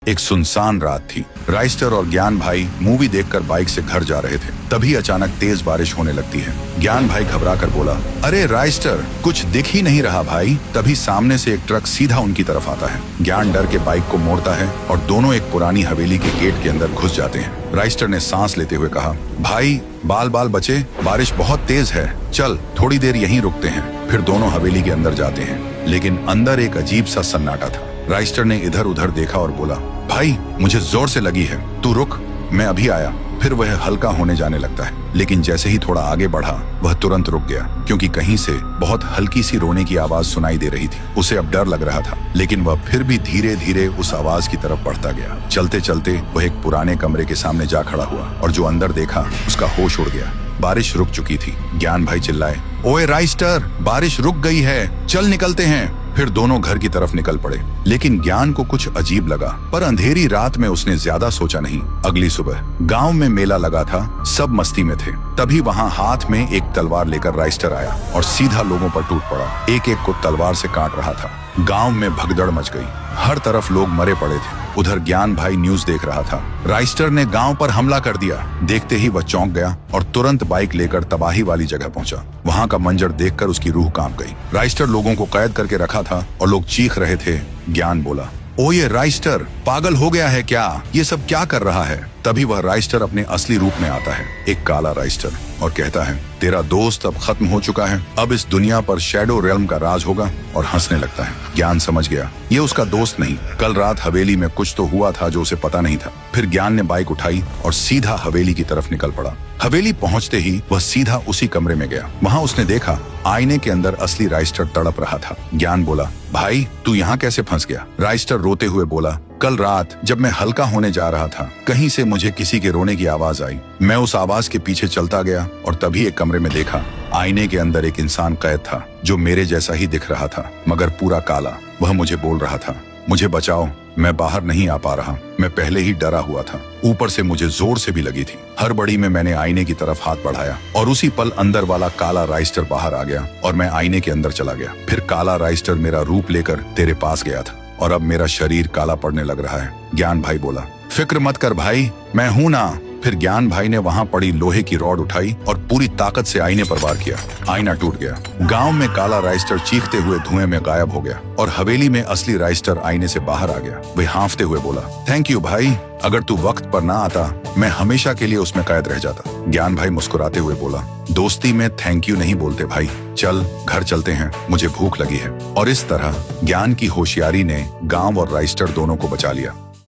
एक सुनसान रात थी। राइस्टर और ज्ञान भाई मूवी देखकर बाइक से घर जा रहे थे। तभी अचानक तेज बारिश होने लगती है। ज्ञान भाई घबरा कर बोला, अरे राइस्टर, कुछ दिख ही नहीं रहा भाई। तभी सामने से एक ट्रक सीधा उनकी तरफ आता है। ज्ञान डर के बाइक को मोड़ता है और दोनों एक पुरानी हवेली के गेट के अंदर घुस जाते हैं। राइस्टर ने सांस लेते हुए कहा, भाई बाल बाल बचे, बारिश बहुत तेज है, चल थोड़ी देर यहीं रुकते हैं। फिर दोनों हवेली के अंदर जाते हैं, लेकिन अंदर एक अजीब सा सन्नाटा था। राइस्टर ने इधर उधर देखा और बोला, भाई मुझे जोर से लगी है, तू रुक, मैं अभी आया। फिर वह हल्का होने जाने लगता है, लेकिन जैसे ही थोड़ा आगे बढ़ा वह तुरंत रुक गया, क्योंकि कहीं से बहुत हल्की सी रोने की आवाज सुनाई दे रही थी। उसे अब डर लग रहा था, लेकिन वह फिर भी धीरे धीरे उस आवाज की तरफ बढ़ता गया। चलते चलते वह एक पुराने कमरे के सामने जा खड़ा हुआ और जो अंदर देखा उसका होश उड़ गया। बारिश रुक चुकी थी। ज्ञान भाई चिल्लाए, ओए राइस्टर, बारिश रुक गई है, चल निकलते हैं। फिर दोनों घर की तरफ निकल पड़े, लेकिन ज्ञान को कुछ अजीब लगा, पर अंधेरी रात में उसने ज्यादा सोचा नहीं। अगली सुबह गांव में मेला लगा था, सब मस्ती में थे। तभी वहां हाथ में एक तलवार लेकर राइस्टर आया और सीधा लोगों पर टूट पड़ा। एक एक को तलवार से काट रहा था। गांव में भगदड़ मच गई, हर तरफ लोग मरे पड़े थे। उधर ज्ञान भाई न्यूज देख रहा था। राइस्टर ने गांव पर हमला कर दिया। देखते ही वह चौंक गया और तुरंत बाइक लेकर तबाही वाली जगह पहुंचा। वहां का मंजर देखकर उसकी रूह कांप गई। राइस्टर लोगों को कैद करके रखा था और लोग चीख रहे थे। ज्ञान बोला, ओ ये राइस्टर पागल हो गया है क्या? ये सब क्या कर रहा है? तभी वह राइस्टर अपने असली रूप में आता है, एक काला राइस्टर, और कहता है, तेरा दोस्त अब खत्म हो चुका है, अब इस दुनिया पर शैडो रेल्म का राज होगा, और हंसने लगता है। ज्ञान समझ गया, ये उसका दोस्त नहीं, कल रात हवेली में कुछ तो हुआ था जो उसे पता नहीं था। फिर ज्ञान ने बाइक उठाई और सीधा हवेली की तरफ निकल पड़ा। हवेली पहुंचते ही वह सीधा उसी कमरे में गया। वहां उसने देखा आईने के अंदर असली राइस्टर तड़प रहा था। ज्ञान बोला, भाई तू यहाँ कैसे फंस गया? राइस्टर रोते हुए बोला, कल रात जब मैं हल्का होने जा रहा था, कहीं से मुझे किसी के रोने की आवाज आई। मैं उस आवाज के पीछे चलता गया और तभी एक कमरे में देखा आईने के अंदर एक इंसान कैद था, जो मेरे जैसा ही दिख रहा था, मगर पूरा काला। वह मुझे बोल रहा था, मुझे बचाओ, मैं बाहर नहीं आ पा रहा, मैं पहले ही डरा हुआ था, ऊपर से मुझे जोर से भी लगी थी। हड़बड़ी में मैंने आईने की तरफ हाथ बढ़ाया और उसी पल अंदर वाला काला राइस्टर बाहर आ गया और मैं आईने के अंदर चला गया। फिर काला राइस्टर मेरा रूप लेकर तेरे पास गया था और अब मेरा शरीर काला पड़ने लग रहा है। ज्ञान भाई बोला, फिक्र मत कर भाई, मैं हूं ना। फिर ज्ञान भाई ने वहां पड़ी लोहे की रॉड उठाई और पूरी ताकत से आईने पर वार किया। आईना टूट गया। गांव में काला राइस्टर चीखते हुए धुएं में गायब हो गया और हवेली में असली राइस्टर आईने से बाहर आ गया। वह हांफते हुए बोला, थैंक यू भाई, अगर तू वक्त पर ना आता मैं हमेशा के लिए उसमें कैद रह जाता। ज्ञान भाई मुस्कुराते हुए बोला, दोस्ती में थैंक यू नहीं बोलते भाई, चल घर चलते हैं, मुझे भूख लगी है। और इस तरह ज्ञान की होशियारी ने गांव और राइस्टर दोनों को बचा लिया।